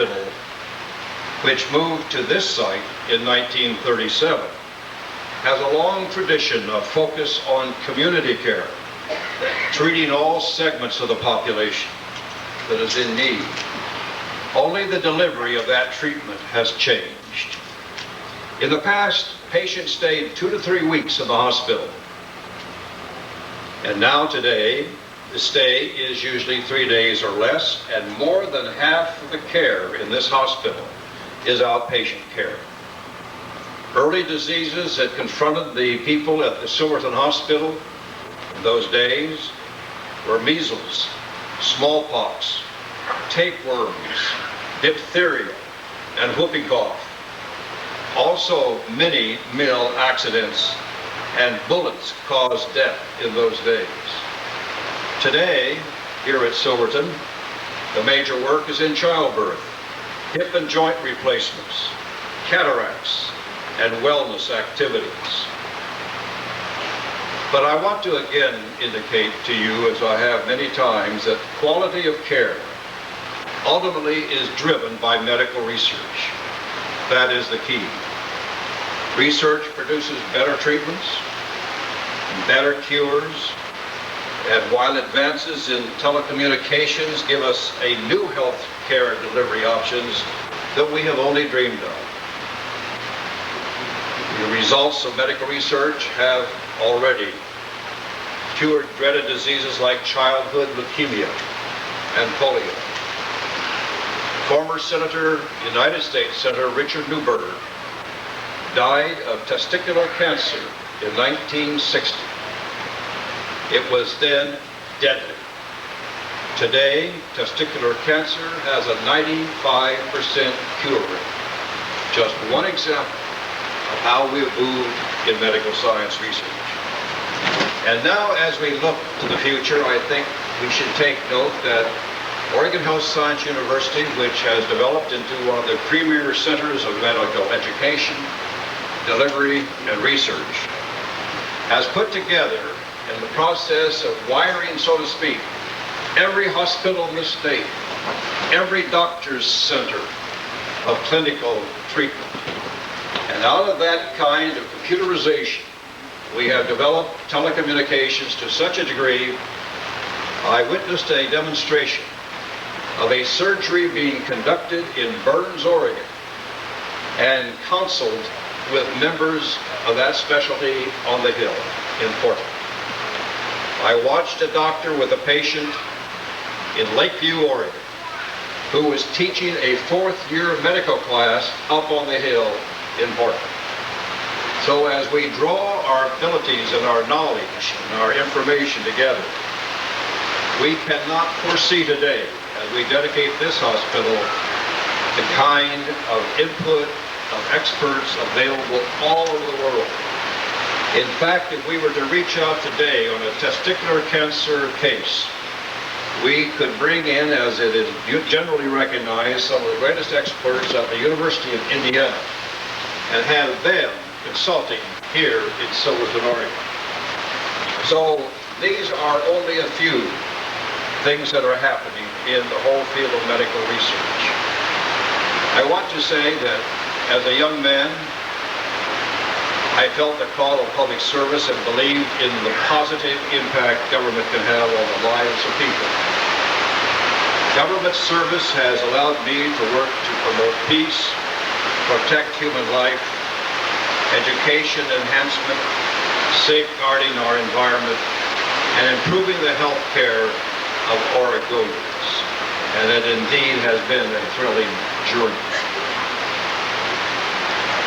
Hospital, which moved to this site in 1937, has a long tradition of focus on community care, treating all segments of the population that is in need. Only the delivery of that treatment has changed. In the past, patients stayed 2 to 3 weeks in the hospital. And now today, the stay is usually 3 days or less, and more than half of the care in this hospital is outpatient care. Early diseases that confronted the people at the Silverton Hospital in those days were measles, smallpox, tapeworms, diphtheria, and whooping cough. Also, many mill accidents and bullets caused death in those days. Today, here at Silverton, the major work is in childbirth, hip and joint replacements, cataracts, and wellness activities. But I want to again indicate to you, as I have many times, that quality of care ultimately is driven by medical research. That is the key. Research produces better treatments, better cures, and while advances in telecommunications give us a new health care delivery options that we have only dreamed of. The results of medical research have already cured dreaded diseases like childhood leukemia and polio. Former United States Senator Richard Newberg died of testicular cancer in 1960. It was then deadly. Today, testicular cancer has a 95% cure rate. Just one example of how we've moved in medical science research. And now, as we look to the future, I think we should take note that Oregon Health Science University, which has developed into one of the premier centers of medical education, delivery, and research, has put together, in the process of wiring, so to speak, every hospital in the state, every doctor's center of clinical treatment. And out of that kind of computerization, we have developed telecommunications to such a degree. I witnessed a demonstration of a surgery being conducted in Burns, Oregon, and counseled with members of that specialty on the Hill in Portland. I watched a doctor with a patient in Lakeview, Oregon, who was teaching a fourth-year medical class up on the Hill in Portland. So as we draw our abilities and our knowledge and our information together, we cannot foresee today, as we dedicate this hospital, the kind of input of experts available all over the world. In fact, if we were to reach out today on a testicular cancer case, we could bring in, as it is generally recognized, some of the greatest experts at the University of Indiana and have them consulting here in Silverton, Oregon. So these are only a few things that are happening in the whole field of medical research. I want to say that as a young man, I felt the call of public service and believed in the positive impact government can have on the lives of people. Government service has allowed me to work to promote peace, protect human life, education enhancement, safeguarding our environment, and improving the health care of Oregonians. And it indeed has been a thrilling journey.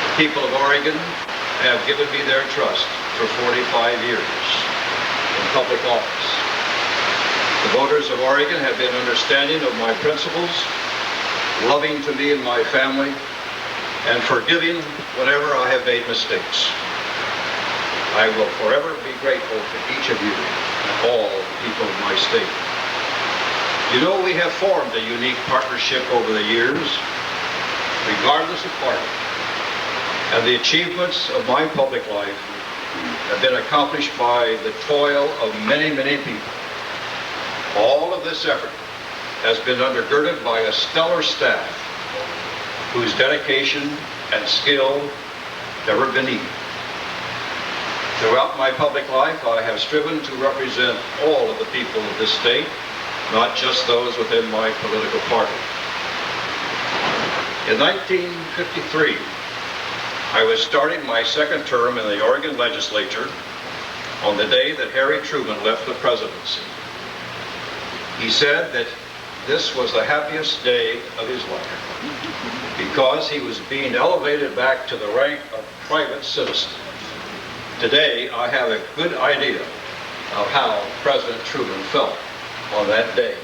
The people of Oregon have given me their trust for 45 years in public office. The voters of Oregon have been understanding of my principles, loving to me and my family, and forgiving whenever I have made mistakes. I will forever be grateful to each of you and all the people of my state. You know, we have formed a unique partnership over the years, regardless of party. And the achievements of my public life have been accomplished by the toil of many, many people. All of this effort has been undergirded by a stellar staff whose dedication and skill never been equaled. Throughout my public life, I have striven to represent all of the people of this state, not just those within my political party. In 1953, I was starting my second term in the Oregon legislature on the day that Harry Truman left the presidency. He said that this was the happiest day of his life because he was being elevated back to the rank of private citizen. Today, I have a good idea of how President Truman felt on that day.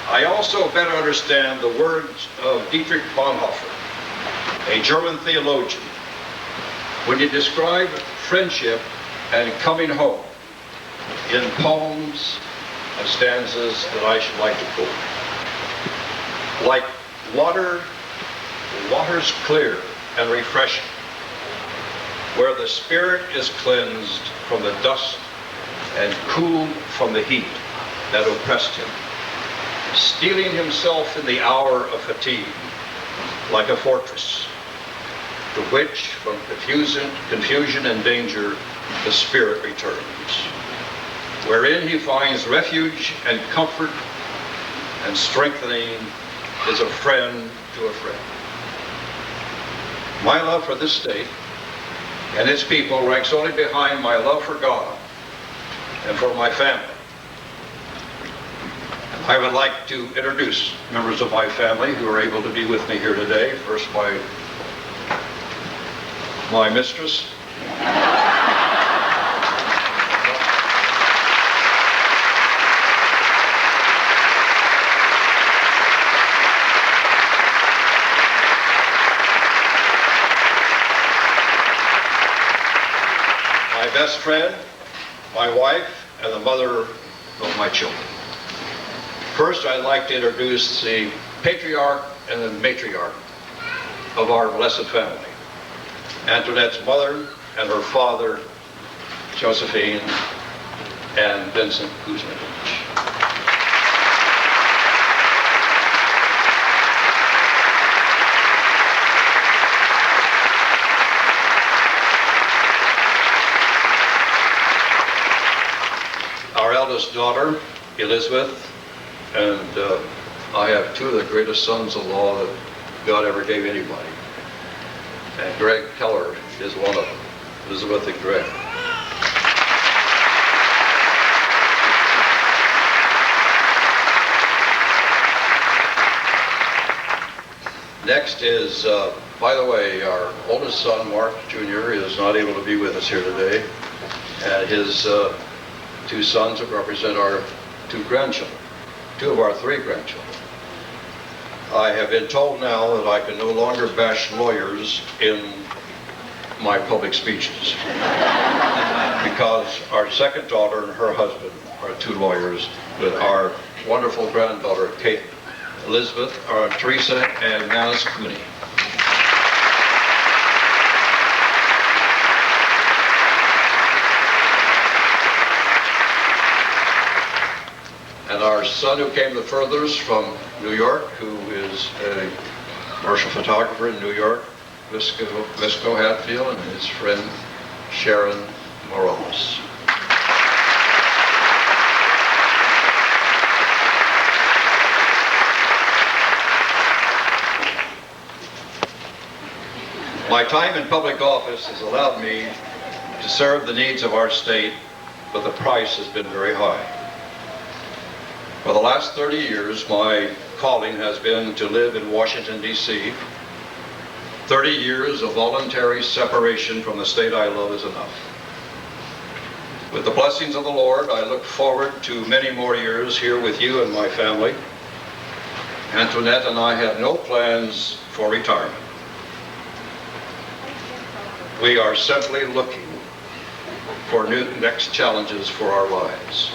I also better understand the words of Dietrich Bonhoeffer, a German theologian, when he described friendship and coming home in poems and stanzas that I should like to quote. Like water, the water's clear and refreshing, where the spirit is cleansed from the dust and cooled from the heat that oppressed him, steeling himself in the hour of fatigue like a fortress, to which from confusion and danger the spirit returns, wherein he finds refuge and comfort and strengthening is a friend to a friend. My love for this state and its people ranks only behind my love for God and for my family. I would like to introduce members of my family who are able to be with me here today. First, my mistress. My best friend, my wife, and the mother of my children. First, I'd like to introduce the patriarch and the matriarch of our blessed family. Antoinette's mother and her father, Josephine and Vincent Kuzminovich. Our eldest daughter, Elizabeth, and I have two of the greatest sons-in-law that God ever gave anybody. And Greg Keller is one of them, Elizabeth and Greg. Next is, by the way, our oldest son, Mark Jr., is not able to be with us here today. And his two sons represent our two grandchildren, two of our three grandchildren. I have been told now that I can no longer bash lawyers in my public speeches because our second daughter and her husband are two lawyers, with our wonderful granddaughter, Kate Elizabeth, Teresa, and Manus Cooney. And our son who came the furthest from New York, who is a commercial photographer in New York, Visco Hatfield, and his friend Sharon Morales. My time in public office has allowed me to serve the needs of our state, but the price has been very high. For the last 30 years, my calling has been to live in Washington, D.C. 30 years of voluntary separation from the state I love is enough. With the blessings of the Lord, I look forward to many more years here with you and my family. Antoinette and I have no plans for retirement. We are simply looking for new next challenges for our lives.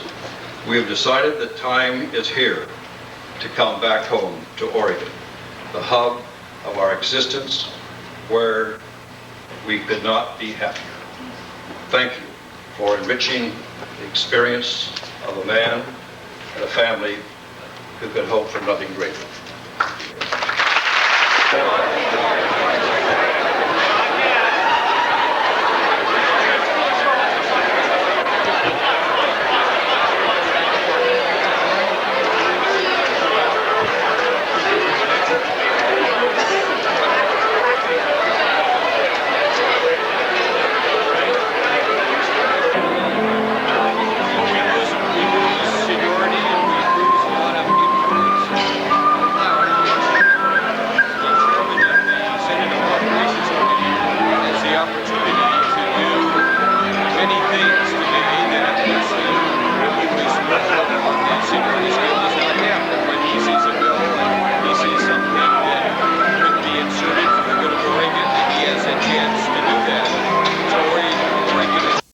We have decided that time is here to come back home to Oregon, the hub of our existence, where we could not be happier. Thank you for enriching the experience of a man and a family who could hope for nothing greater.